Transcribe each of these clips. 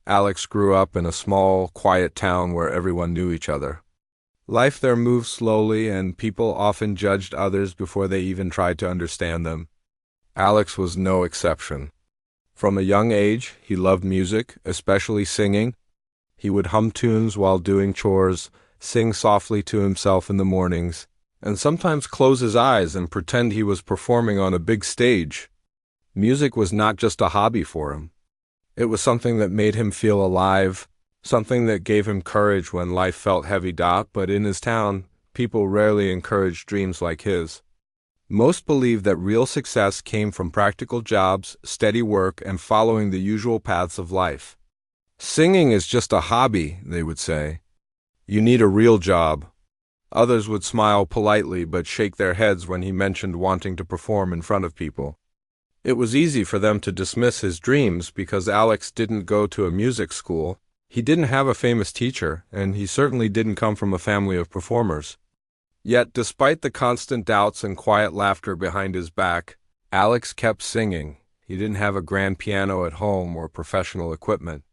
Alex grew up in a small, quiet town where everyone knew each other. Life there moved slowly, and people often judged others before they even tried to understand them. Alex was no exception. From a young age, he loved music, especially singing. He would hum tunes while doing chores, sing softly to himself in the mornings, and sometimes close his eyes and pretend he was performing on a big stage. Music was not just a hobby for him. It was something that made him feel alive, something that gave him courage when life felt heavy. But in his town, people rarely encouraged dreams like his. Most believed that real success came from practical jobs, steady work, and following the usual paths of life. Singing is just a hobby, they would say. You need a real job. Others would smile politely but shake their heads when he mentioned wanting to perform in front of people. It was easy for them to dismiss his dreams because Alex didn't go to a music school, he didn't have a famous teacher, and he certainly didn't come from a family of performers. Yet, despite the constant doubts and quiet laughter behind his back, Alex kept singing. He didn't have a grand piano at home or professional equipment.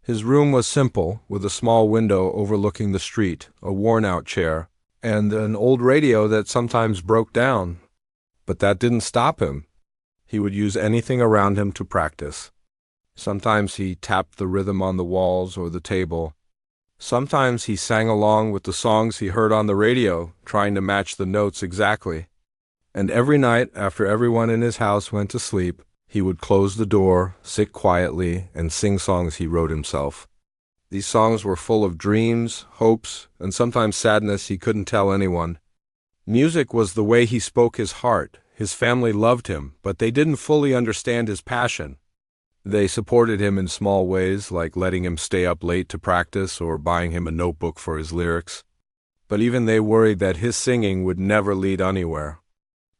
His room was simple, with a small window overlooking the street, a worn-out chair, and an old radio that sometimes broke down. But that didn't stop him. He would use anything around him to practice. Sometimes he tapped the rhythm on the walls or the table. Sometimes he sang along with the songs he heard on the radio, trying to match the notes exactly. And every night, after everyone in his house went to sleep, he would close the door, sit quietly, and sing songs he wrote himself. These songs were full of dreams, hopes, and sometimes sadness he couldn't tell anyone. Music was the way he spoke his heart. His family loved him, but they didn't fully understand his passion. They supported him in small ways, like letting him stay up late to practice or buying him a notebook for his lyrics. But even they worried that his singing would never lead anywhere.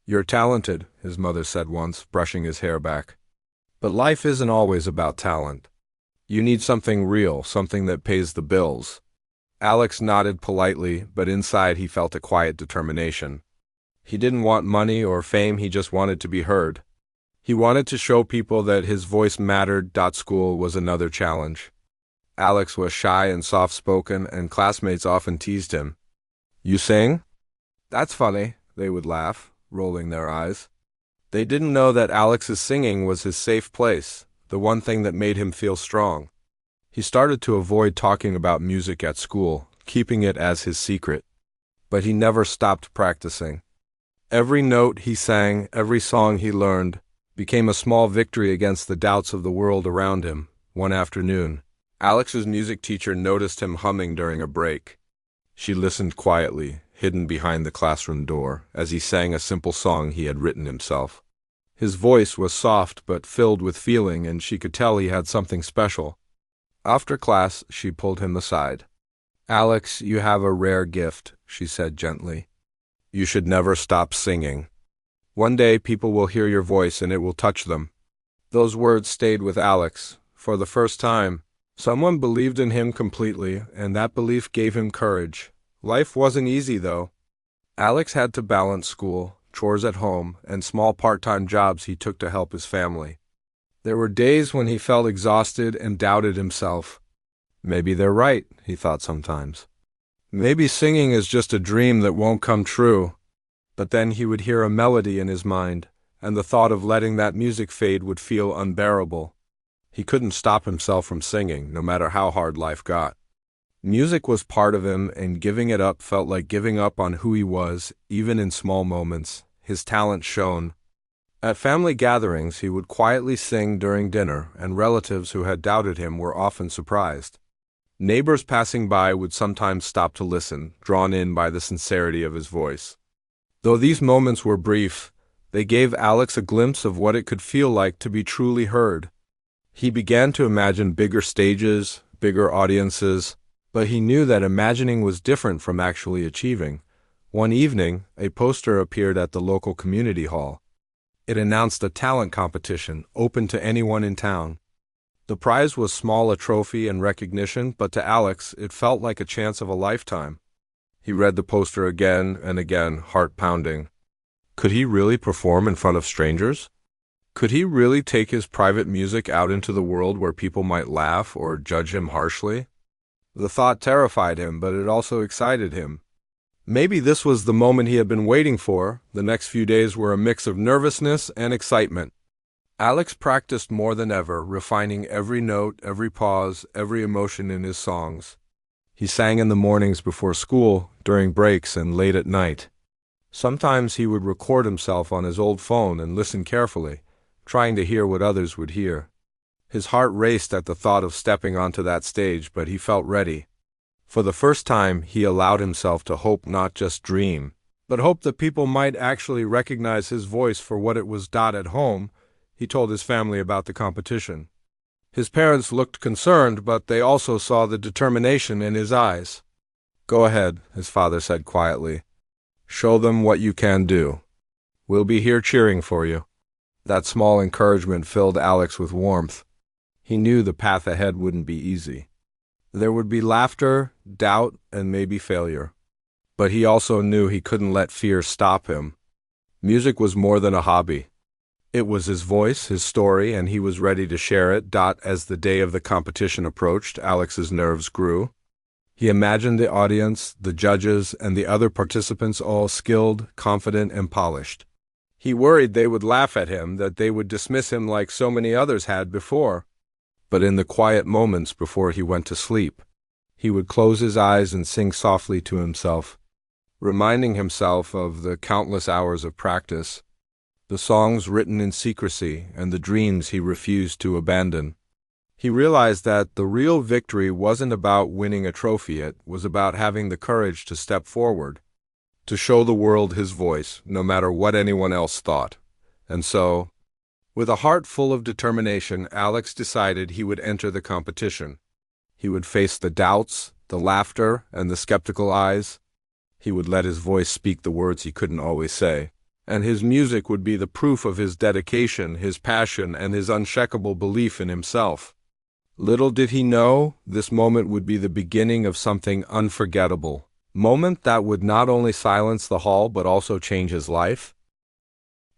"You're talented," his mother said once, brushing his hair back. "But life isn't always about talent. You need something real, something that pays the bills." Alex nodded politely, but inside he felt a quiet determination. He didn't want money or fame, he just wanted to be heard. He wanted to show people that his voice mattered. School was another challenge. Alex was shy and soft-spoken, and classmates often teased him. "You sing?" "That's funny," they would laugh, rolling their eyes. They didn't know that Alex's singing was his safe place, the one thing that made him feel strong. He started to avoid talking about music at school, keeping it as his secret. But he never stopped practicing. Every note he sang, every song he learned, became a small victory against the doubts of the world around him. One afternoon, Alex's music teacher noticed him humming during a break. She listened quietly, hidden behind the classroom door, as he sang a simple song he had written himself. His voice was soft but filled with feeling, and she could tell he had something special. After class, she pulled him aside. "Alex, you have a rare gift," she said gently. "You should never stop singing. One day people will hear your voice and it will touch them." Those words stayed with Alex. For the first time, someone believed in him completely, and that belief gave him courage. Life wasn't easy, though. Alex had to balance school, chores at home, and small part-time jobs he took to help his family. There were days when he felt exhausted and doubted himself. Maybe they're right, he thought sometimes. Maybe singing is just a dream that won't come true. But then he would hear a melody in his mind, and the thought of letting that music fade would feel unbearable. He couldn't stop himself from singing, no matter how hard life got. Music was part of him, and giving it up felt like giving up on who he was, even in small moments. His talent shone. At family gatherings, he would quietly sing during dinner, and relatives who had doubted him were often surprised. Neighbors passing by would sometimes stop to listen, drawn in by the sincerity of his voice. Though these moments were brief, they gave Alex a glimpse of what it could feel like to be truly heard. He began to imagine bigger stages, bigger audiences, but he knew that imagining was different from actually achieving. One evening, a poster appeared at the local community hall. It announced a talent competition open to anyone in town. The prize was small, a trophy and recognition, but to Alex, it felt like a chance of a lifetime. He read the poster again and again, heart pounding. Could he really perform in front of strangers? Could he really take his private music out into the world where people might laugh or judge him harshly? The thought terrified him, but it also excited him. Maybe this was the moment he had been waiting for. The next few days were a mix of nervousness and excitement. Alex practiced more than ever, refining every note, every pause, every emotion in his songs. He sang in the mornings before school, during breaks, and late at night. Sometimes he would record himself on his old phone and listen carefully, trying to hear what others would hear. His heart raced at the thought of stepping onto that stage, but he felt ready. For the first time, he allowed himself to hope, not just dream, but hope that people might actually recognize his voice for what it was. At home, he told his family about the competition. His parents looked concerned, but they also saw the determination in his eyes. "Go ahead," his father said quietly. "Show them what you can do. We'll be here cheering for you." That small encouragement filled Alex with warmth. He knew the path ahead wouldn't be easy. There would be laughter, doubt, and maybe failure. But he also knew he couldn't let fear stop him. Music was more than a hobby. It was his voice, his story, and he was ready to share it. As the day of the competition approached, Alex's nerves grew. He imagined the audience, the judges, and the other participants all skilled, confident, and polished. He worried they would laugh at him, that they would dismiss him like so many others had before. But in the quiet moments before he went to sleep, he would close his eyes and sing softly to himself, reminding himself of the countless hours of practice, the songs written in secrecy, and the dreams he refused to abandon. He realized that the real victory wasn't about winning a trophy, it was about having the courage to step forward, to show the world his voice, no matter what anyone else thought. And so, with a heart full of determination, Alex decided he would enter the competition. He would face the doubts, the laughter, and the skeptical eyes. He would let his voice speak the words he couldn't always say. And his music would be the proof of his dedication, his passion, and his unshakable belief in himself. Little did he know, this moment would be the beginning of something unforgettable. Moment that would not only silence the hall, but also change his life.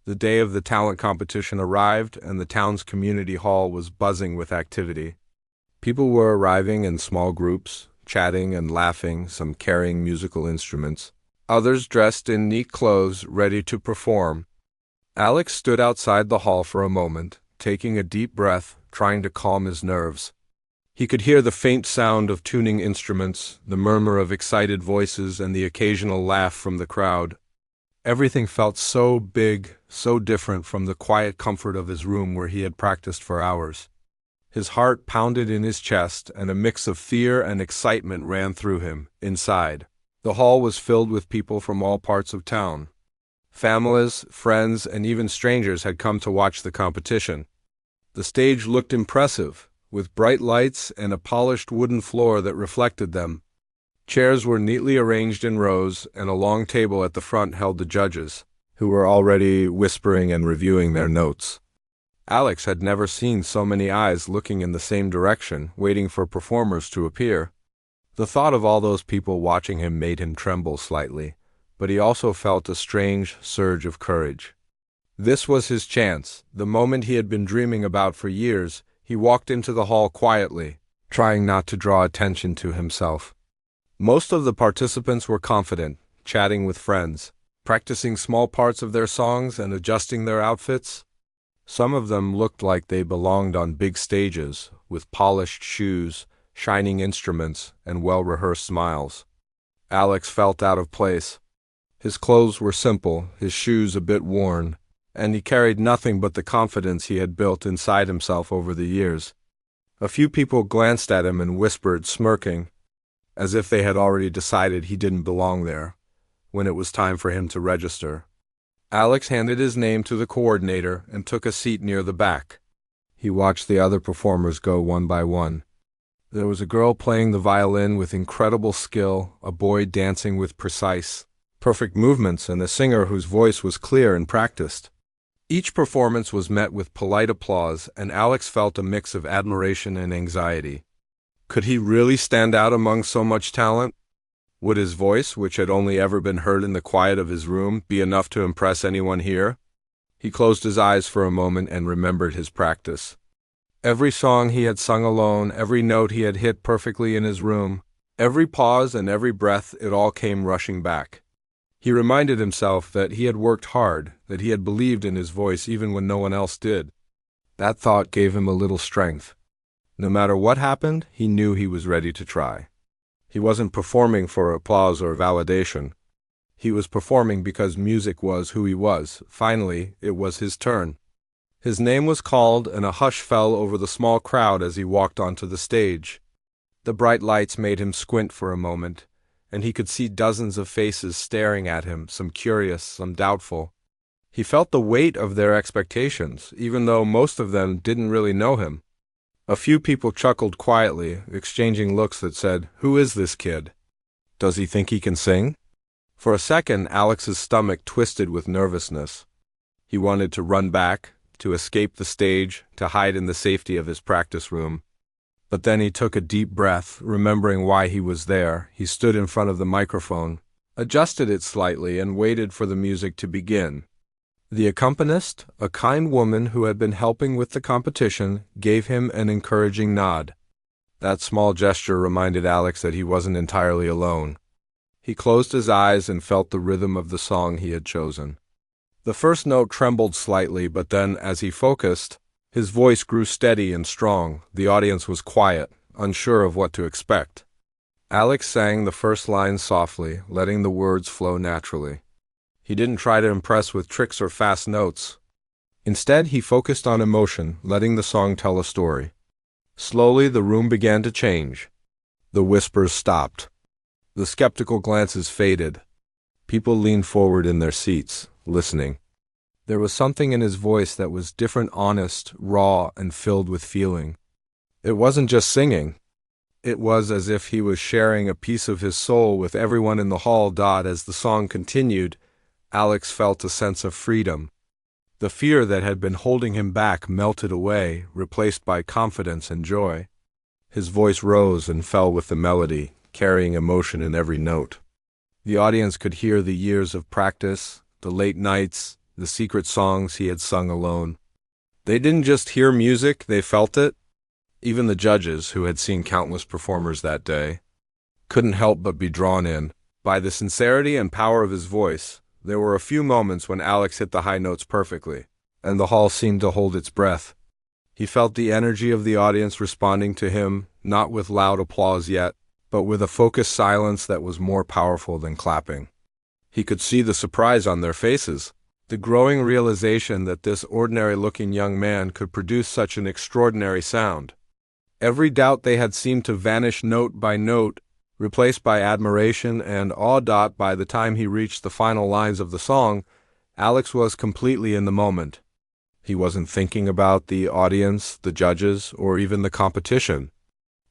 The day of the talent competition arrived, and the town's community hall was buzzing with activity. People were arriving in small groups, chatting and laughing, some carrying musical instruments, others dressed in neat clothes, ready to perform. Alex stood outside the hall for a moment, taking a deep breath, trying to calm his nerves. He could hear the faint sound of tuning instruments, the murmur of excited voices, and the occasional laugh from the crowd. Everything felt so big, so different from the quiet comfort of his room where he had practiced for hours. His heart pounded in his chest, and a mix of fear and excitement ran through him. Inside, the hall was filled with people from all parts of town. Families, friends, and even strangers had come to watch the competition. The stage looked impressive, with bright lights and a polished wooden floor that reflected them. Chairs were neatly arranged in rows, and a long table at the front held the judges, who were already whispering and reviewing their notes. Alex had never seen so many eyes looking in the same direction, waiting for performers to appear. The thought of all those people watching him made him tremble slightly, but he also felt a strange surge of courage. This was his chance, the moment he had been dreaming about for years. He walked into the hall quietly, trying not to draw attention to himself. Most of the participants were confident, chatting with friends, practicing small parts of their songs and adjusting their outfits. Some of them looked like they belonged on big stages, with polished shoes, shining instruments, and well-rehearsed smiles. Alex felt out of place. His clothes were simple, his shoes a bit worn, and he carried nothing but the confidence he had built inside himself over the years. A few people glanced at him and whispered, smirking, as if they had already decided he didn't belong there, when it was time for him to register. Alex handed his name to the coordinator and took a seat near the back. He watched the other performers go one by one. There was a girl playing the violin with incredible skill, a boy dancing with precise, perfect movements, and a singer whose voice was clear and practiced. Each performance was met with polite applause, and Alex felt a mix of admiration and anxiety. Could he really stand out among so much talent? Would his voice, which had only ever been heard in the quiet of his room, be enough to impress anyone here? He closed his eyes for a moment and remembered his practice. Every song he had sung alone, every note he had hit perfectly in his room, every pause and every breath, it all came rushing back. He reminded himself that he had worked hard, that he had believed in his voice even when no one else did. That thought gave him a little strength. No matter what happened, he knew he was ready to try. He wasn't performing for applause or validation. He was performing because music was who he was. Finally, it was his turn. His name was called, and a hush fell over the small crowd as he walked onto the stage. The bright lights made him squint for a moment, and he could see dozens of faces staring at him, some curious, some doubtful. He felt the weight of their expectations, even though most of them didn't really know him. A few people chuckled quietly, exchanging looks that said, "Who is this kid? Does he think he can sing?" For a second, Alex's stomach twisted with nervousness. He wanted to run back, to escape the stage, to hide in the safety of his practice room. But then he took a deep breath, remembering why he was there. He stood in front of the microphone, adjusted it slightly, and waited for the music to begin. The accompanist, a kind woman who had been helping with the competition, gave him an encouraging nod. That small gesture reminded Alex that he wasn't entirely alone. He closed his eyes and felt the rhythm of the song he had chosen. The first note trembled slightly, but then, as he focused, his voice grew steady and strong. The audience was quiet, unsure of what to expect. Alex sang the first line softly, letting the words flow naturally. He didn't try to impress with tricks or fast notes. Instead, he focused on emotion, letting the song tell a story. Slowly, the room began to change. The whispers stopped. The skeptical glances faded. People leaned forward in their seats, listening. There was something in his voice that was different, honest, raw, and filled with feeling. It wasn't just singing. It was as if he was sharing a piece of his soul with everyone in the hall. As the song continued, Alex felt a sense of freedom. The fear that had been holding him back melted away, replaced by confidence and joy. His voice rose and fell with the melody, carrying emotion in every note. The audience could hear the years of practice, the late nights, the secret songs he had sung alone. They didn't just hear music, they felt it. Even the judges, who had seen countless performers that day, couldn't help but be drawn in by the sincerity and power of his voice. There were a few moments when Alex hit the high notes perfectly, and the hall seemed to hold its breath. He felt the energy of the audience responding to him, not with loud applause yet, but with a focused silence that was more powerful than clapping. He could see the surprise on their faces, the growing realization that this ordinary-looking young man could produce such an extraordinary sound. Every doubt they had seemed to vanish note by note, replaced by admiration and awe. By the time he reached the final lines of the song, Alex was completely in the moment. He wasn't thinking about the audience, the judges, or even the competition.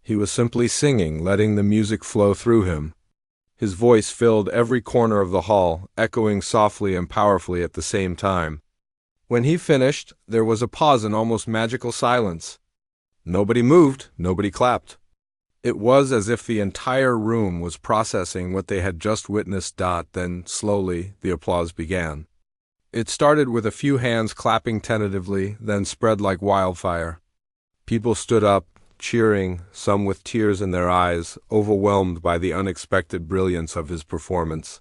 He was simply singing, letting the music flow through him. His voice filled every corner of the hall, echoing softly and powerfully at the same time. When he finished, there was a pause in almost magical silence. Nobody moved, nobody clapped. It was as if the entire room was processing what they had just witnessed. Then, slowly, the applause began. It started with a few hands clapping tentatively, then spread like wildfire. People stood up, cheering, some with tears in their eyes, overwhelmed by the unexpected brilliance of his performance.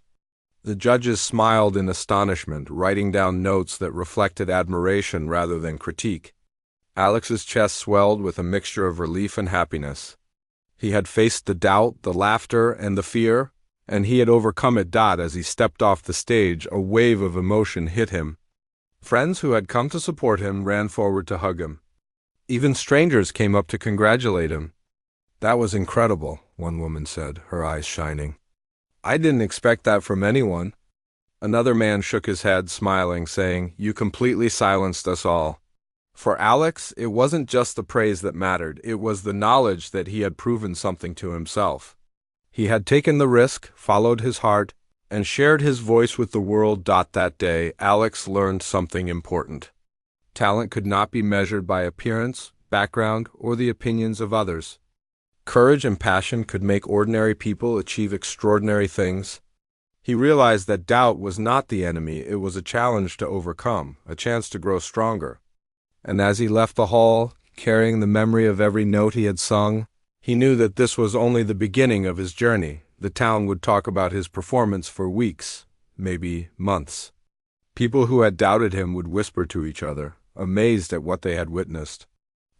The judges smiled in astonishment, writing down notes that reflected admiration rather than critique. Alex's chest swelled with a mixture of relief and happiness. He had faced the doubt, the laughter, and the fear, and he had overcome it. As he stepped off the stage, a wave of emotion hit him. Friends who had come to support him ran forward to hug him. Even strangers came up to congratulate him. "That was incredible," one woman said, her eyes shining. "I didn't expect that from anyone." Another man shook his head, smiling, saying, "You completely silenced us all." For Alex, it wasn't just the praise that mattered, it was the knowledge that he had proven something to himself. He had taken the risk, followed his heart, and shared his voice with the world. That day, Alex learned something important. Talent could not be measured by appearance, background, or the opinions of others. Courage and passion could make ordinary people achieve extraordinary things. He realized that doubt was not the enemy, it was a challenge to overcome, a chance to grow stronger. And as he left the hall, carrying the memory of every note he had sung, he knew that this was only the beginning of his journey. The town would talk about his performance for weeks, maybe months. People who had doubted him would whisper to each other, amazed at what they had witnessed.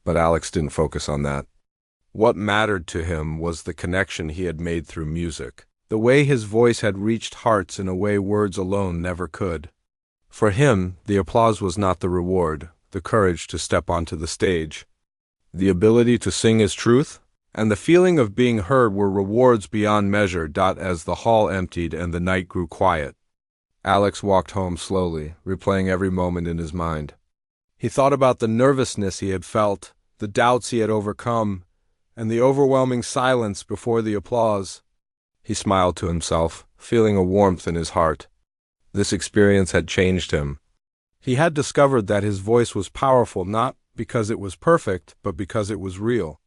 But Alex didn't focus on that. What mattered to him was the connection he had made through music, the way his voice had reached hearts in a way words alone never could. For him, the applause was not the reward, the courage to step onto the stage. The ability to sing his truth and the feeling of being heard were rewards beyond measure. As the hall emptied and the night grew quiet, Alex walked home slowly, replaying every moment in his mind. He thought about the nervousness he had felt, the doubts he had overcome, and the overwhelming silence before the applause. He smiled to himself, feeling a warmth in his heart. This experience had changed him. He had discovered that his voice was powerful not because it was perfect, but because it was real.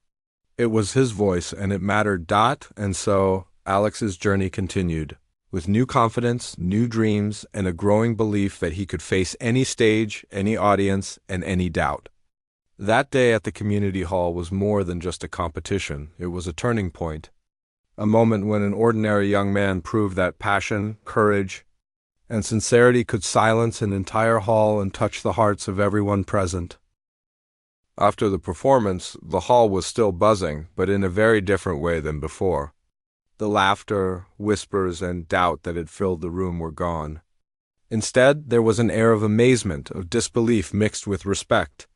It was his voice, and it mattered. And so, Alex's journey continued, with new confidence, new dreams, and a growing belief that he could face any stage, any audience, and any doubt. That day at the community hall was more than just a competition. It was a turning point. A moment when an ordinary young man proved that passion, courage, and sincerity could silence an entire hall and touch the hearts of everyone present. After the performance, the hall was still buzzing, but in a very different way than before. The laughter, whispers, and doubt that had filled the room were gone. Instead, there was an air of amazement, of disbelief mixed with respect.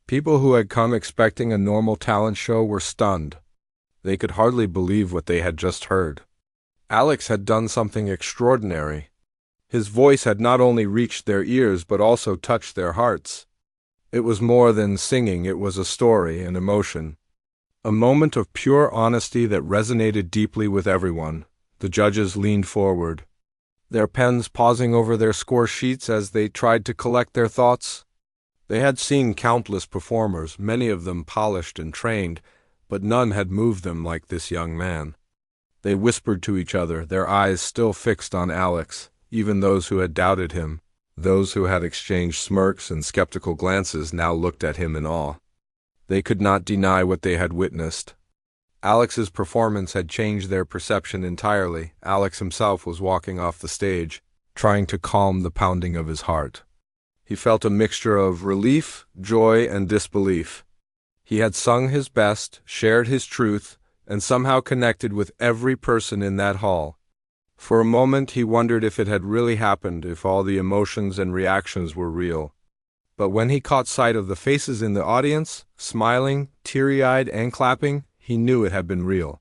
People who had come expecting a normal talent show were stunned. They could hardly believe what they had just heard. Alex had done something extraordinary. His voice had not only reached their ears but also touched their hearts. It was more than singing, it was a story, an emotion. A moment of pure honesty that resonated deeply with everyone. The judges leaned forward, their pens pausing over their score sheets as they tried to collect their thoughts. They had seen countless performers, many of them polished and trained, but none had moved them like this young man. They whispered to each other, their eyes still fixed on Alex, even those who had doubted him. Those who had exchanged smirks and skeptical glances now looked at him in awe. They could not deny what they had witnessed. Alex's performance had changed their perception entirely. Alex himself was walking off the stage, trying to calm the pounding of his heart. He felt a mixture of relief, joy, and disbelief. He had sung his best, shared his truth, and somehow connected with every person in that hall. For a moment he wondered if it had really happened, if all the emotions and reactions were real. But when he caught sight of the faces in the audience, smiling, teary-eyed, and clapping, he knew it had been real.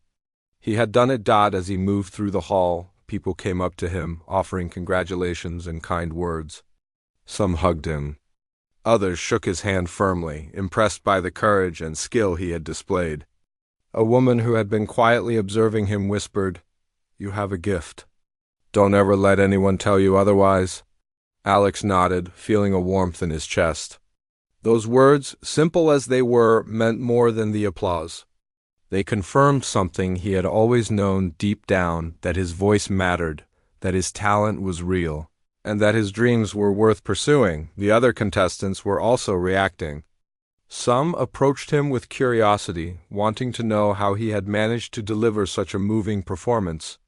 He had done it. As he moved through the hall, people came up to him, offering congratulations and kind words. Some hugged him. Others shook his hand firmly, impressed by the courage and skill he had displayed. A woman who had been quietly observing him whispered, "You have a gift. Don't ever let anyone tell you otherwise." Alex nodded, feeling a warmth in his chest. Those words, simple as they were, meant more than the applause. They confirmed something he had always known deep down, that his voice mattered, that his talent was real, and that his dreams were worth pursuing. The other contestants were also reacting. Some approached him with curiosity, wanting to know how he had managed to deliver such a moving performance.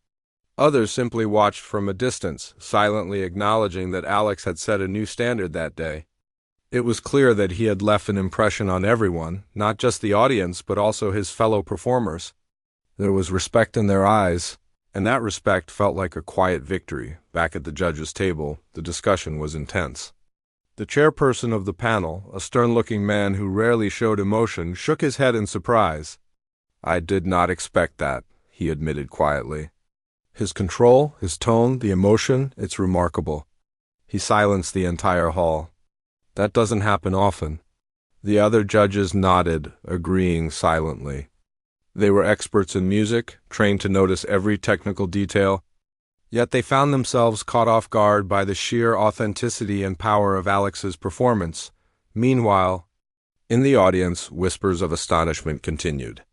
Others simply watched from a distance, silently acknowledging that Alex had set a new standard that day. It was clear that he had left an impression on everyone, not just the audience, but also his fellow performers. There was respect in their eyes, and that respect felt like a quiet victory. Back at the judges' table, the discussion was intense. The chairperson of the panel, a stern-looking man who rarely showed emotion, shook his head in surprise. "I did not expect that," he admitted quietly. "His control, his tone, the emotion, it's remarkable." He silenced the entire hall. "That doesn't happen often." The other judges nodded, agreeing silently. They were experts in music, trained to notice every technical detail, yet they found themselves caught off guard by the sheer authenticity and power of Alex's performance. Meanwhile, in the audience, whispers of astonishment continued.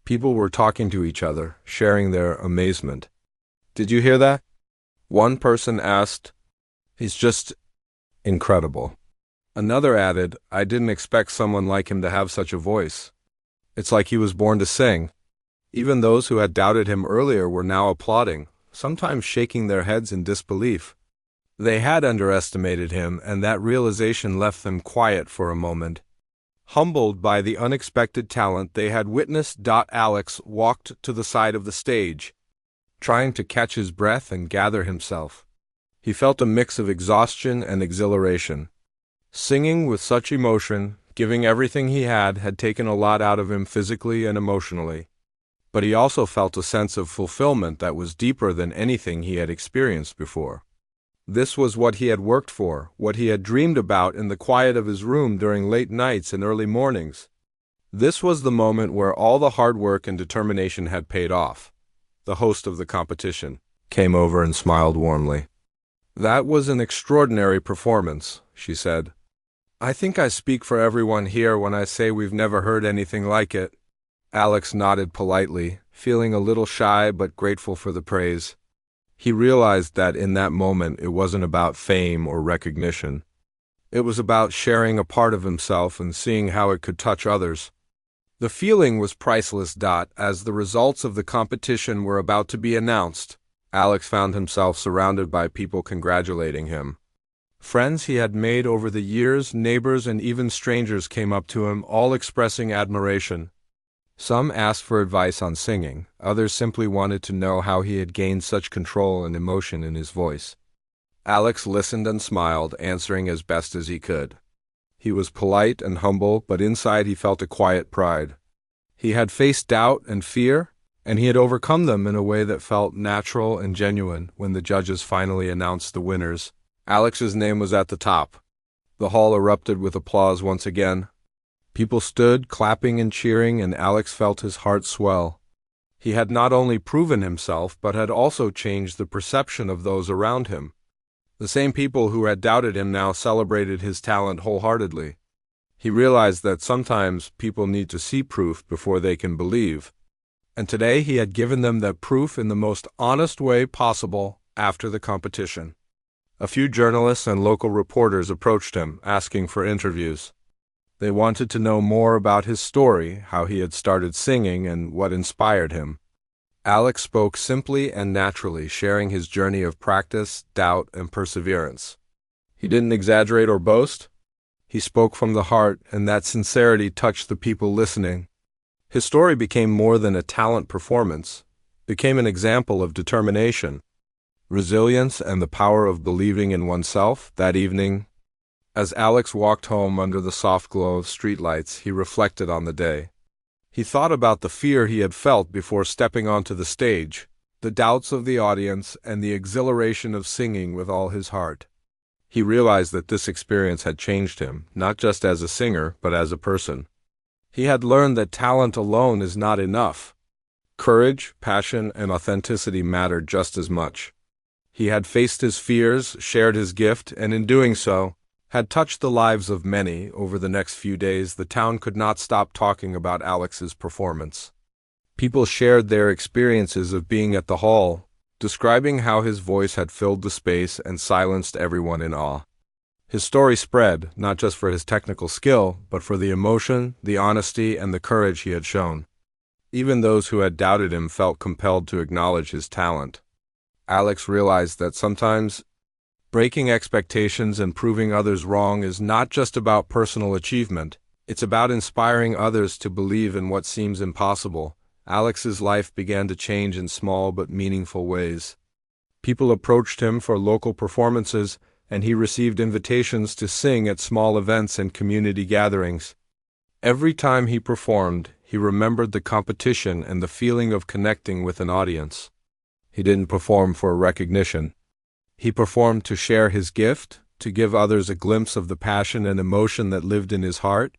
People were talking to each other, sharing their amazement. "Did you hear that? One person asked, "He's just incredible." Another added, "I didn't expect someone like him to have such a voice. It's like he was born to sing." Even those who had doubted him earlier were now applauding, sometimes shaking their heads in disbelief. They had underestimated him, and that realization left them quiet for a moment. Humbled by the unexpected talent they had witnessed, Alex walked to the side of the stage, trying to catch his breath and gather himself. He felt a mix of exhaustion and exhilaration. Singing with such emotion, giving everything he had taken a lot out of him physically and emotionally. But he also felt a sense of fulfillment that was deeper than anything he had experienced before. This was what he had worked for, what he had dreamed about in the quiet of his room during late nights and early mornings. This was the moment where all the hard work and determination had paid off. The host of the competition came over and smiled warmly. "That was an extraordinary performance," she said. "I think I speak for everyone here when I say we've never heard anything like it." Alex nodded politely, feeling a little shy but grateful for the praise. He realized that in that moment it wasn't about fame or recognition. It was about sharing a part of himself and seeing how it could touch others. The feeling was priceless. As the results of the competition were about to be announced, Alex found himself surrounded by people congratulating him. Friends he had made over the years, neighbors, and even strangers came up to him, all expressing admiration. Some asked for advice on singing, others simply wanted to know how he had gained such control and emotion in his voice. Alex listened and smiled, answering as best as he could. He was polite and humble, but inside he felt a quiet pride. He had faced doubt and fear, and he had overcome them in a way that felt natural and genuine. When the judges finally announced the winners, Alex's name was at the top. The hall erupted with applause once again. People stood, clapping and cheering, and Alex felt his heart swell. He had not only proven himself, but had also changed the perception of those around him. The same people who had doubted him now celebrated his talent wholeheartedly. He realized that sometimes people need to see proof before they can believe, and today he had given them that proof in the most honest way possible after the competition. A few journalists and local reporters approached him, asking for interviews. They wanted to know more about his story, how he had started singing, and what inspired him. Alex spoke simply and naturally, sharing his journey of practice, doubt, and perseverance. He didn't exaggerate or boast. He spoke from the heart, and that sincerity touched the people listening. His story became more than a talent performance, became an example of determination, resilience, and the power of believing in oneself. That evening, as Alex walked home under the soft glow of streetlights, he reflected on the day. He thought about the fear he had felt before stepping onto the stage, the doubts of the audience, and the exhilaration of singing with all his heart. He realized that this experience had changed him, not just as a singer, but as a person. He had learned that talent alone is not enough. Courage, passion, and authenticity mattered just as much. He had faced his fears, shared his gift, and in doing so, had touched the lives of many. Over the next few days, the town could not stop talking about Alex's performance. People shared their experiences of being at the hall, describing how his voice had filled the space and silenced everyone in awe. His story spread, not just for his technical skill, but for the emotion, the honesty, and the courage he had shown. Even those who had doubted him felt compelled to acknowledge his talent. Alex realized that sometimes breaking expectations and proving others wrong is not just about personal achievement. It's about inspiring others to believe in what seems impossible. Alex's life began to change in small but meaningful ways. People approached him for local performances, and he received invitations to sing at small events and community gatherings. Every time he performed, he remembered the competition and the feeling of connecting with an audience. He didn't perform for recognition. He performed to share his gift, to give others a glimpse of the passion and emotion that lived in his heart.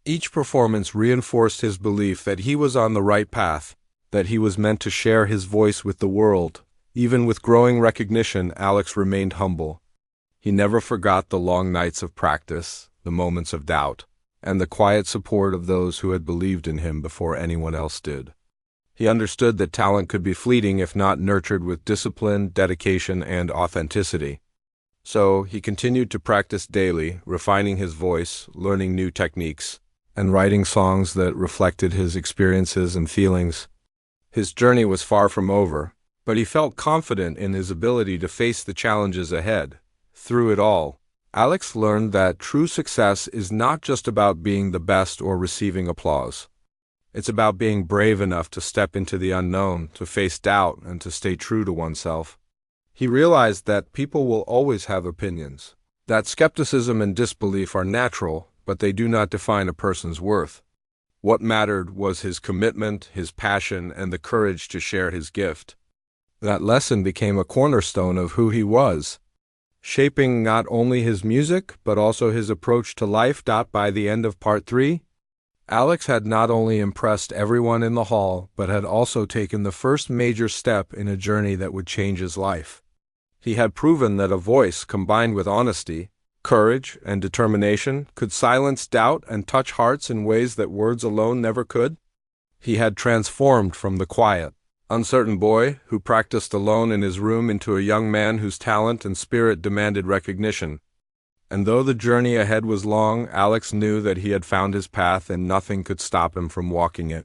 Each performance reinforced his belief that he was on the right path, that he was meant to share his voice with the world. Even with growing recognition, Alex remained humble. He never forgot the long nights of practice, the moments of doubt, and the quiet support of those who had believed in him before anyone else did. He understood that talent could be fleeting if not nurtured with discipline, dedication, and authenticity. So he continued to practice daily, refining his voice, learning new techniques, and writing songs that reflected his experiences and feelings. His journey was far from over, but he felt confident in his ability to face the challenges ahead. Through it all, Alex learned that true success is not just about being the best or receiving applause. It's about being brave enough to step into the unknown, to face doubt, and to stay true to oneself. He realized that people will always have opinions, that skepticism and disbelief are natural, but they do not define a person's worth. What mattered was his commitment, his passion, and the courage to share his gift. That lesson became a cornerstone of who he was, shaping not only his music, but also his approach to life. By the end of part 3, Alex had not only impressed everyone in the hall, but had also taken the first major step in a journey that would change his life. He had proven that a voice combined with honesty, courage, and determination could silence doubt and touch hearts in ways that words alone never could. He had transformed from the quiet, uncertain boy who practiced alone in his room into a young man whose talent and spirit demanded recognition. And though the journey ahead was long, Alex knew that he had found his path and nothing could stop him from walking it.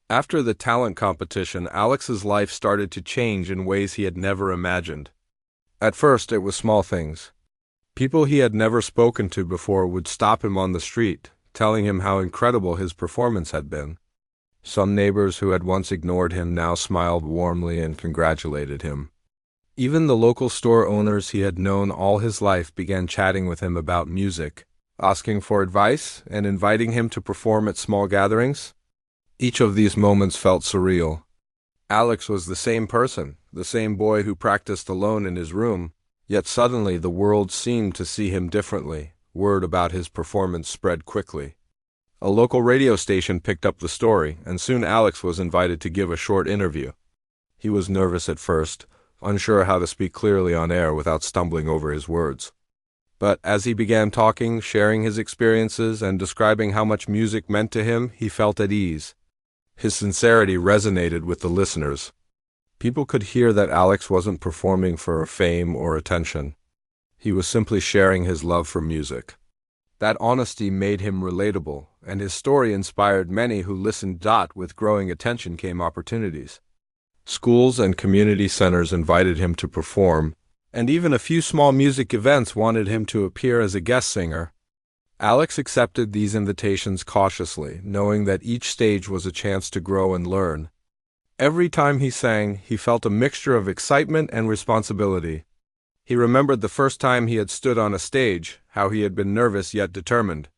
After the talent competition, Alex's life started to change in ways he had never imagined. At first, it was small things. People he had never spoken to before would stop him on the street, telling him how incredible his performance had been. Some neighbors who had once ignored him now smiled warmly and congratulated him. Even the local store owners he had known all his life began chatting with him about music, asking for advice and inviting him to perform at small gatherings. Each of these moments felt surreal. Alex was the same person, the same boy who practiced alone in his room, yet suddenly the world seemed to see him differently. Word about his performance spread quickly. A local radio station picked up the story, and soon Alex was invited to give a short interview. He was nervous at first, unsure how to speak clearly on air without stumbling over his words. But as he began talking, sharing his experiences, and describing how much music meant to him, he felt at ease. His sincerity resonated with the listeners. People could hear that Alex wasn't performing for fame or attention. He was simply sharing his love for music. That honesty made him relatable, and his story inspired many who listened. With growing attention came opportunities. Schools and community centers invited him to perform, and even a few small music events wanted him to appear as a guest singer. Alex accepted these invitations cautiously, knowing that each stage was a chance to grow and learn. Every time he sang, he felt a mixture of excitement and responsibility. He remembered the first time he had stood on a stage, how he had been nervous yet determined.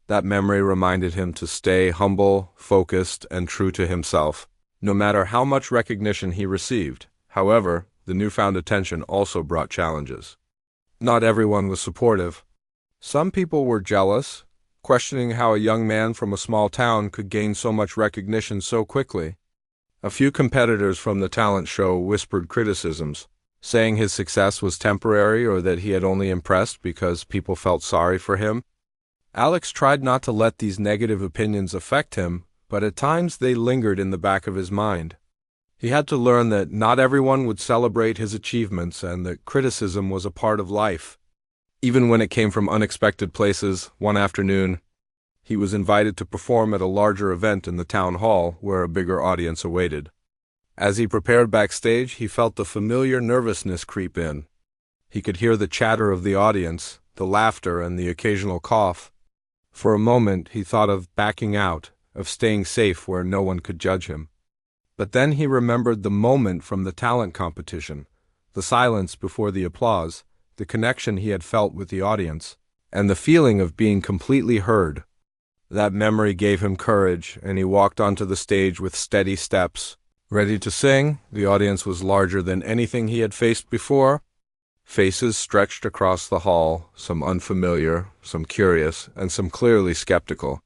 That memory reminded him to stay humble, focused, and true to himself, no matter how much recognition he received. However, the newfound attention also brought challenges. Not everyone was supportive. Some people were jealous, questioning how a young man from a small town could gain so much recognition so quickly. A few competitors from the talent show whispered criticisms, saying his success was temporary or that he had only impressed because people felt sorry for him. Alex tried not to let these negative opinions affect him, but at times they lingered in the back of his mind. He had to learn that not everyone would celebrate his achievements and that criticism was a part of life. Even when it came from unexpected places, one afternoon, he was invited to perform at a larger event in the town hall where a bigger audience awaited. As he prepared backstage, he felt the familiar nervousness creep in. He could hear the chatter of the audience, the laughter, and the occasional cough. For a moment, he thought of backing out, of staying safe where no one could judge him. But then he remembered the moment from the talent competition, the silence before the applause, the connection he had felt with the audience, and the feeling of being completely heard. That memory gave him courage, and he walked onto the stage with steady steps, ready to sing. The audience was larger than anything he had faced before. Faces stretched across the hall, some unfamiliar, some curious, and some clearly skeptical.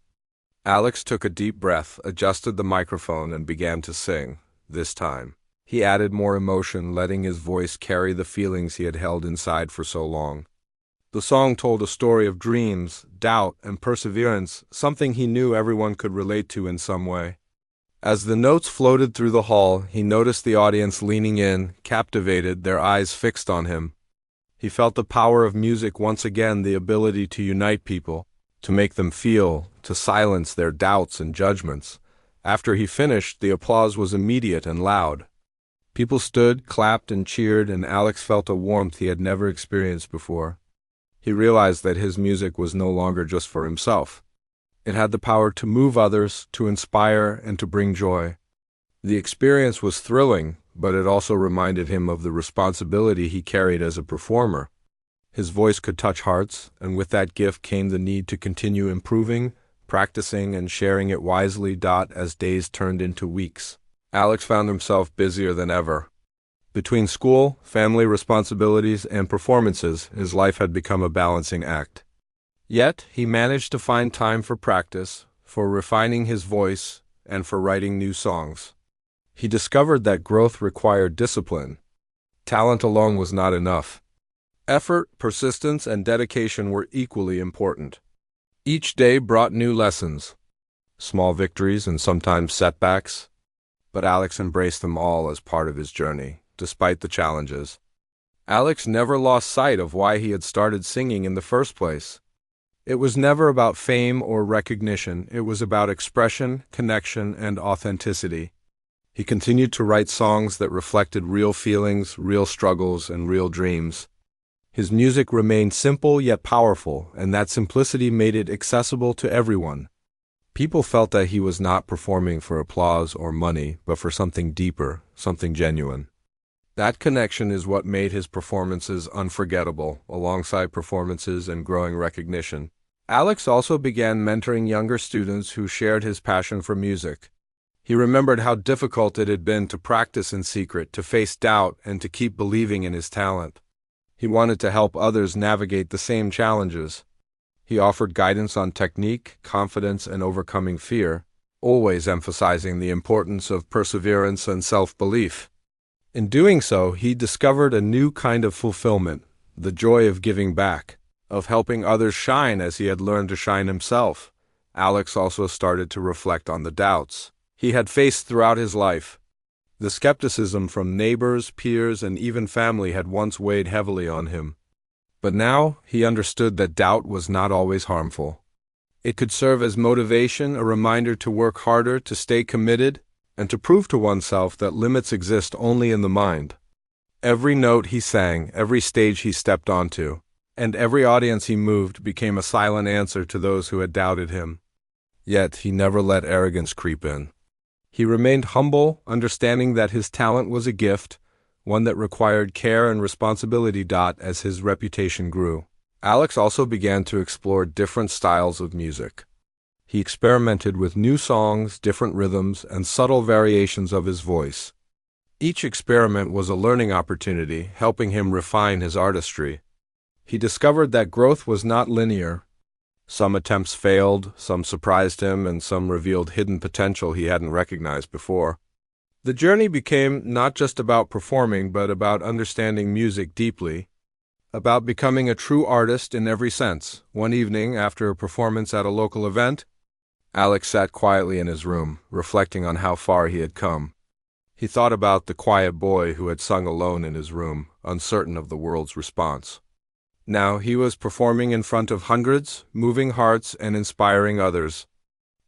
Alex took a deep breath, adjusted the microphone, and began to sing. This time, he added more emotion, letting his voice carry the feelings he had held inside for so long. The song told a story of dreams, doubt, and perseverance, something he knew everyone could relate to in some way. As the notes floated through the hall, he noticed the audience leaning in, captivated, their eyes fixed on him. He felt the power of music once again, the ability to unite people, to make them feel, to silence their doubts and judgments. After he finished, the applause was immediate and loud. People stood, clapped, and cheered, and Alex felt a warmth he had never experienced before. He realized that his music was no longer just for himself. It had the power to move others, to inspire, and to bring joy. The experience was thrilling, but it also reminded him of the responsibility he carried as a performer. His voice could touch hearts, and with that gift came the need to continue improving, practicing, and sharing it wisely. As days turned into weeks, Alex found himself busier than ever. Between school, family responsibilities, and performances, his life had become a balancing act. Yet, he managed to find time for practice, for refining his voice, and for writing new songs. He discovered that growth required discipline. Talent alone was not enough. Effort, persistence, and dedication were equally important. Each day brought new lessons, small victories and sometimes setbacks, but Alex embraced them all as part of his journey, despite the challenges. Alex never lost sight of why he had started singing in the first place. It was never about fame or recognition. It was about expression, connection, and authenticity. He continued to write songs that reflected real feelings, real struggles, and real dreams. His music remained simple yet powerful, and that simplicity made it accessible to everyone. People felt that he was not performing for applause or money, but for something deeper, something genuine. That connection is what made his performances unforgettable, alongside performances and growing recognition. Alex also began mentoring younger students who shared his passion for music. He remembered how difficult it had been to practice in secret, to face doubt, and to keep believing in his talent. He wanted to help others navigate the same challenges. He offered guidance on technique, confidence, and overcoming fear, always emphasizing the importance of perseverance and self-belief. In doing so, he discovered a new kind of fulfillment, the joy of giving back, of helping others shine as he had learned to shine himself. Alex also started to reflect on the doubts he had faced throughout his life. The skepticism from neighbors, peers, and even family had once weighed heavily on him. But now he understood that doubt was not always harmful. It could serve as motivation, a reminder to work harder, to stay committed, and to prove to oneself that limits exist only in the mind. Every note he sang, every stage he stepped onto, and every audience he moved became a silent answer to those who had doubted him. Yet he never let arrogance creep in. He remained humble, understanding that his talent was a gift, one that required care and responsibility. As his reputation grew, Alex also began to explore different styles of music. He experimented with new songs, different rhythms, and subtle variations of his voice. Each experiment was a learning opportunity, helping him refine his artistry. He discovered that growth was not linear. Some attempts failed, some surprised him, and some revealed hidden potential he hadn't recognized before. The journey became not just about performing, but about understanding music deeply, about becoming a true artist in every sense. One evening, after a performance at a local event, Alex sat quietly in his room, reflecting on how far he had come. He thought about the quiet boy who had sung alone in his room, uncertain of the world's response. Now he was performing in front of hundreds, moving hearts and inspiring others.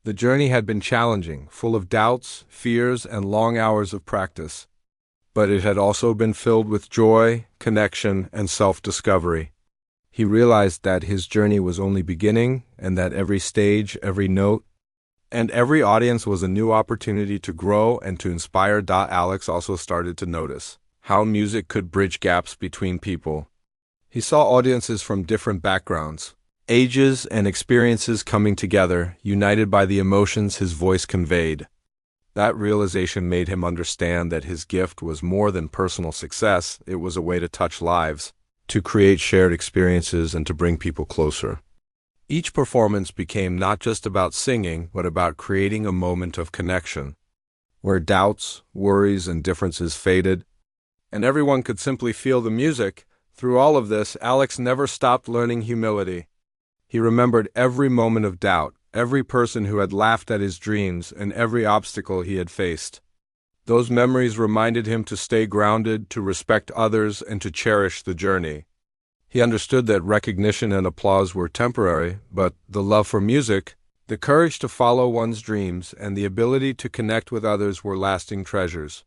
The journey had been challenging, full of doubts, fears, and long hours of practice. But it had also been filled with joy, connection, and self-discovery. He realized that his journey was only beginning, and that every stage, every note, and every audience was a new opportunity to grow and to inspire. Alex also started to notice how music could bridge gaps between people. He saw audiences from different backgrounds, ages, and experiences coming together, united by the emotions his voice conveyed. That realization made him understand that his gift was more than personal success. It was a way to touch lives, to create shared experiences, and to bring people closer. Each performance became not just about singing, but about creating a moment of connection, where doubts, worries, and differences faded, and everyone could simply feel the music. Through all of this, Alex never stopped learning humility. He remembered every moment of doubt, every person who had laughed at his dreams, and every obstacle he had faced. Those memories reminded him to stay grounded, to respect others, and to cherish the journey. He understood that recognition and applause were temporary, but the love for music, the courage to follow one's dreams, and the ability to connect with others were lasting treasures.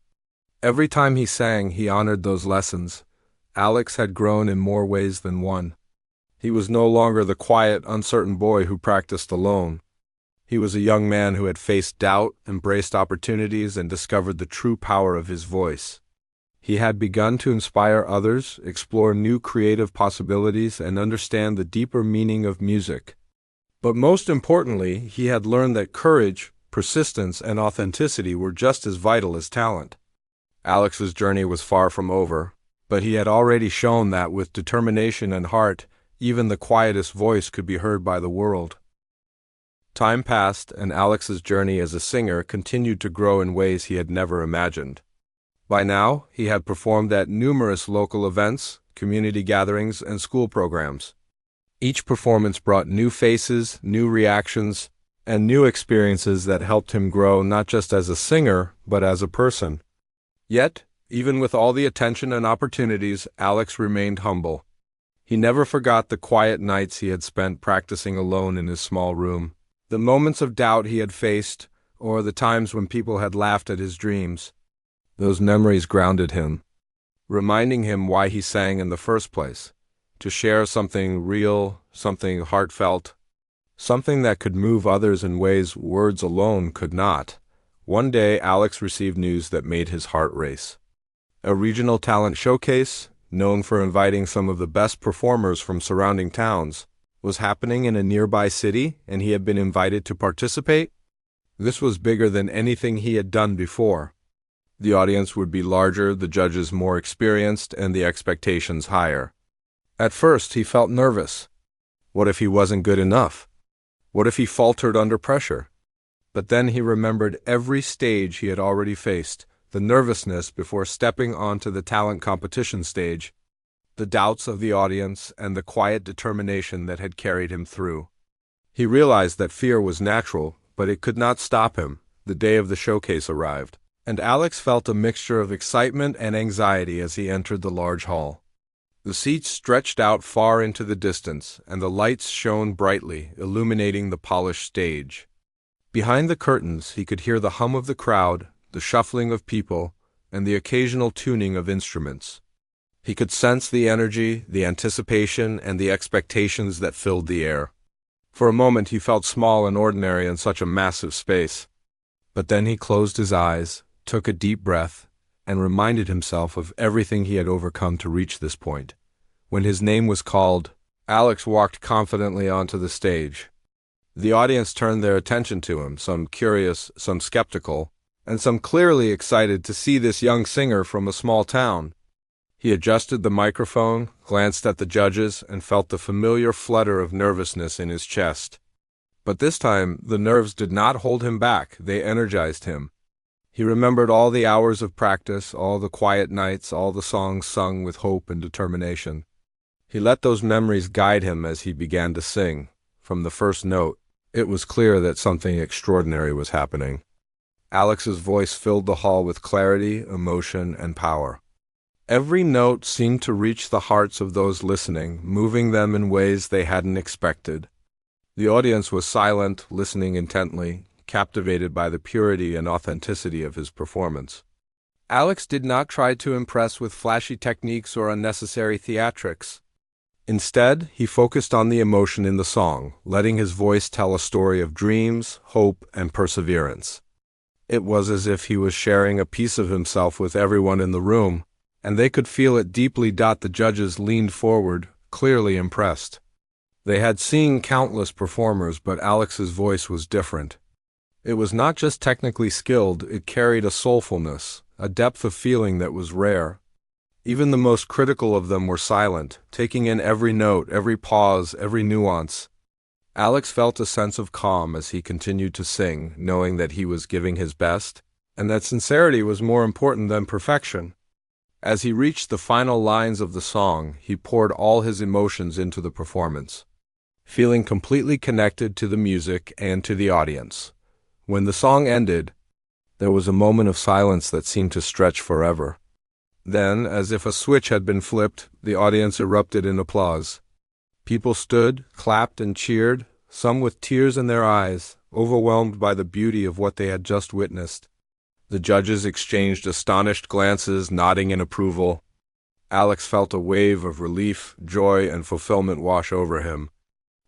Every time he sang, he honored those lessons. Alex had grown in more ways than one. He was no longer the quiet, uncertain boy who practiced alone. He was a young man who had faced doubt, embraced opportunities, and discovered the true power of his voice. He had begun to inspire others, explore new creative possibilities, and understand the deeper meaning of music. But most importantly, he had learned that courage, persistence, and authenticity were just as vital as talent. Alex's journey was far from over, but he had already shown that with determination and heart, even the quietest voice could be heard by the world. Time passed, and Alex's journey as a singer continued to grow in ways he had never imagined. By now, he had performed at numerous local events, community gatherings, and school programs. Each performance brought new faces, new reactions, and new experiences that helped him grow not just as a singer, but as a person. Yet, even with all the attention and opportunities, Alex remained humble. He never forgot the quiet nights he had spent practicing alone in his small room, the moments of doubt he had faced, or the times when people had laughed at his dreams. Those memories grounded him, reminding him why he sang in the first place, to share something real, something heartfelt, something that could move others in ways words alone could not. One day, Alex received news that made his heart race. A regional talent showcase, known for inviting some of the best performers from surrounding towns, was happening in a nearby city, and he had been invited to participate. This was bigger than anything he had done before. The audience would be larger, the judges more experienced, and the expectations higher. At first, he felt nervous. What if he wasn't good enough? What if he faltered under pressure? But then he remembered every stage he had already faced, the nervousness before stepping onto the talent competition stage, the doubts of the audience, and the quiet determination that had carried him through. He realized that fear was natural, but it could not stop him. The day of the showcase arrived, and Alex felt a mixture of excitement and anxiety as he entered the large hall. The seats stretched out far into the distance, and the lights shone brightly, illuminating the polished stage. Behind the curtains, he could hear the hum of the crowd, the shuffling of people, and the occasional tuning of instruments. He could sense the energy, the anticipation, and the expectations that filled the air. For a moment he felt small and ordinary in such a massive space. But then he closed his eyes, took a deep breath, and reminded himself of everything he had overcome to reach this point. When his name was called, Alex walked confidently onto the stage. The audience turned their attention to him, some curious, some skeptical, and some clearly excited to see this young singer from a small town. He adjusted the microphone, glanced at the judges, and felt the familiar flutter of nervousness in his chest. But this time, the nerves did not hold him back, they energized him. He remembered all the hours of practice, all the quiet nights, all the songs sung with hope and determination. He let those memories guide him as he began to sing. From the first note, it was clear that something extraordinary was happening. Alex's voice filled the hall with clarity, emotion, and power. Every note seemed to reach the hearts of those listening, moving them in ways they hadn't expected. The audience was silent, listening intently, captivated by the purity and authenticity of his performance. Alex did not try to impress with flashy techniques or unnecessary theatrics. Instead, he focused on the emotion in the song, letting his voice tell a story of dreams, hope, and perseverance. It was as if he was sharing a piece of himself with everyone in the room, and they could feel it deeply. The judges leaned forward, clearly impressed. They had seen countless performers, but Alex's voice was different. It was not just technically skilled, it carried a soulfulness, a depth of feeling that was rare. Even the most critical of them were silent, taking in every note, every pause, every nuance. Alex felt a sense of calm as he continued to sing, knowing that he was giving his best, and that sincerity was more important than perfection. As he reached the final lines of the song, he poured all his emotions into the performance. feeling completely connected to the music and to the audience. When the song ended, there was a moment of silence that seemed to stretch forever. Then, as if a switch had been flipped, the audience erupted in applause. People stood, clapped, and cheered, some with tears in their eyes, overwhelmed by the beauty of what they had just witnessed. The judges exchanged astonished glances, nodding in approval. Alex felt a wave of relief, joy, and fulfillment wash over him.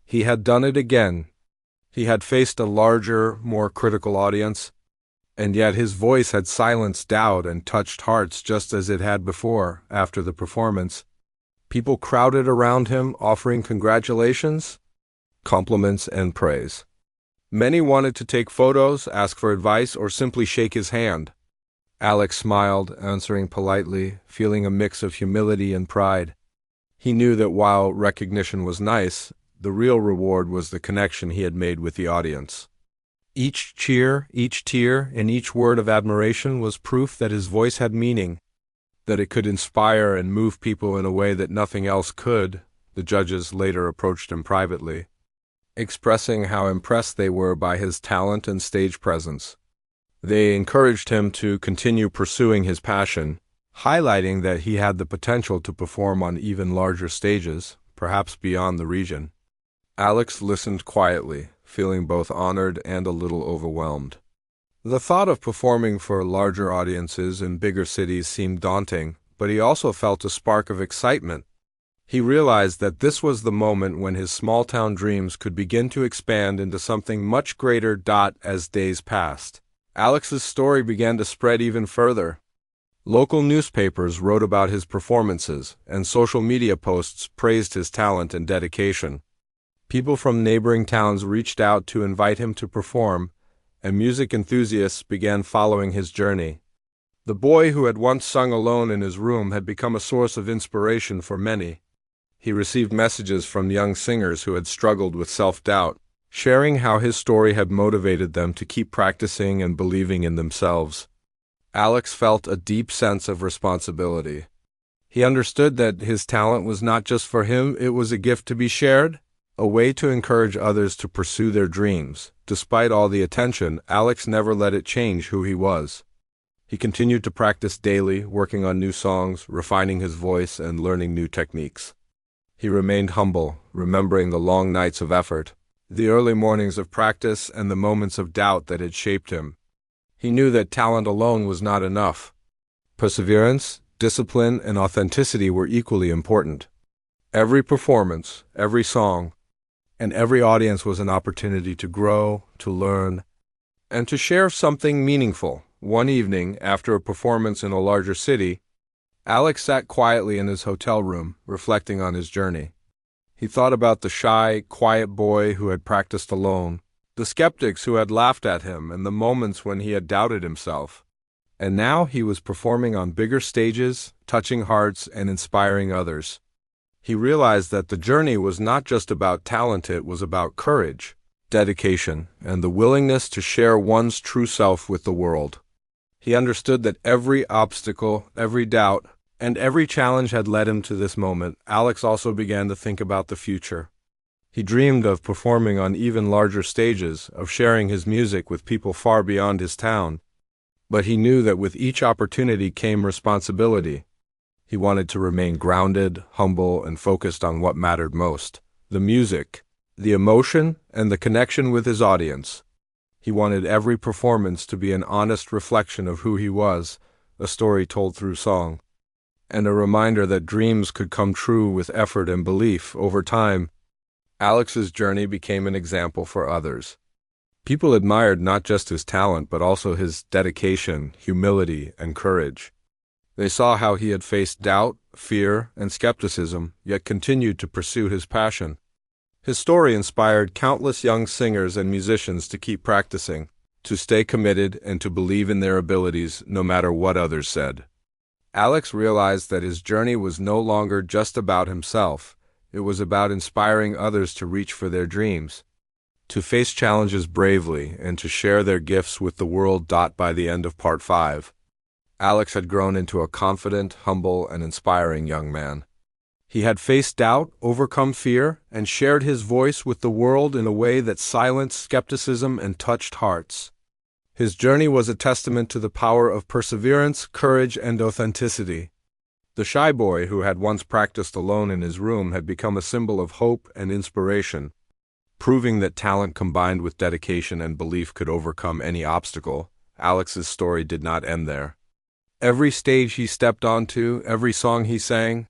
He had done it again. He had faced a larger, more critical audience, and yet his voice had silenced doubt and touched hearts just as it had before, after the performance. People crowded around him, offering congratulations, compliments, and praise. Many wanted to take photos, ask for advice, or simply shake his hand. Alex smiled, answering politely, feeling a mix of humility and pride. He knew that while recognition was nice, the real reward was the connection he had made with the audience. Each cheer, each tear, and each word of admiration was proof that his voice had meaning, that it could inspire and move people in a way that nothing else could. The judges later approached him privately, expressing how impressed they were by his talent and stage presence. They encouraged him to continue pursuing his passion, highlighting that he had the potential to perform on even larger stages, perhaps beyond the region. Alex listened quietly, feeling both honored and a little overwhelmed. The thought of performing for larger audiences in bigger cities seemed daunting, but he also felt a spark of excitement. He realized that this was the moment when his small-town dreams could begin to expand into something much greater. As days passed, Alex's story began to spread even further. Local newspapers wrote about his performances, and social media posts praised his talent and dedication. People from neighboring towns reached out to invite him to perform, and music enthusiasts began following his journey. The boy who had once sung alone in his room had become a source of inspiration for many. He received messages from young singers who had struggled with self-doubt, sharing how his story had motivated them to keep practicing and believing in themselves. Alex felt a deep sense of responsibility. He understood that his talent was not just for him, it was a gift to be shared, a way to encourage others to pursue their dreams. Despite all the attention, Alex never let it change who he was. He continued to practice daily, working on new songs, refining his voice, and learning new techniques. He remained humble, remembering the long nights of effort, the early mornings of practice, and the moments of doubt that had shaped him. He knew that talent alone was not enough. Perseverance, discipline, and authenticity were equally important. Every performance, every song, and every audience was an opportunity to grow, to learn, and to share something meaningful. One evening, after a performance in a larger city, Alex sat quietly in his hotel room, reflecting on his journey. He thought about the shy, quiet boy who had practiced alone, the skeptics who had laughed at him, and the moments when he had doubted himself. And now he was performing on bigger stages, touching hearts and inspiring others. He realized that the journey was not just about talent, it was about courage, dedication, and the willingness to share one's true self with the world. He understood that every obstacle, every doubt, and every challenge had led him to this moment. Alex also began to think about the future. He dreamed of performing on even larger stages, of sharing his music with people far beyond his town. But he knew that with each opportunity came responsibility. He wanted to remain grounded, humble, and focused on what mattered most: the music, the emotion, and the connection with his audience. He wanted every performance to be an honest reflection of who he was, a story told through song, and a reminder that dreams could come true with effort and belief. Over time, Alex's journey became an example for others. People admired not just his talent, but also his dedication, humility, and courage. They saw how he had faced doubt, fear, and skepticism, yet continued to pursue his passion. His story inspired countless young singers and musicians to keep practicing, to stay committed, and to believe in their abilities no matter what others said. Alex realized that his journey was no longer just about himself. It was about inspiring others to reach for their dreams, to face challenges bravely, and to share their gifts with the world. By the end of Part 5, Alex had grown into a confident, humble, and inspiring young man. He had faced doubt, overcome fear, and shared his voice with the world in a way that silenced skepticism and touched hearts. His journey was a testament to the power of perseverance, courage, and authenticity. The shy boy who had once practiced alone in his room had become a symbol of hope and inspiration, proving that talent combined with dedication and belief could overcome any obstacle. Alex's story did not end there. Every stage he stepped onto, every song he sang,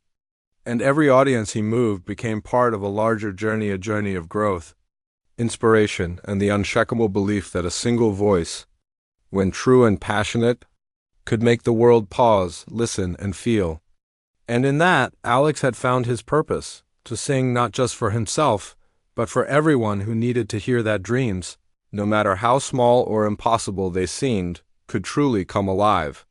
and every audience he moved became part of a larger journey, a journey of growth, inspiration, and the unshakable belief that a single voice, when true and passionate, could make the world pause, listen, and feel. And in that, Alex had found his purpose, to sing not just for himself, but for everyone who needed to hear that dreams, no matter how small or impossible they seemed, could truly come alive.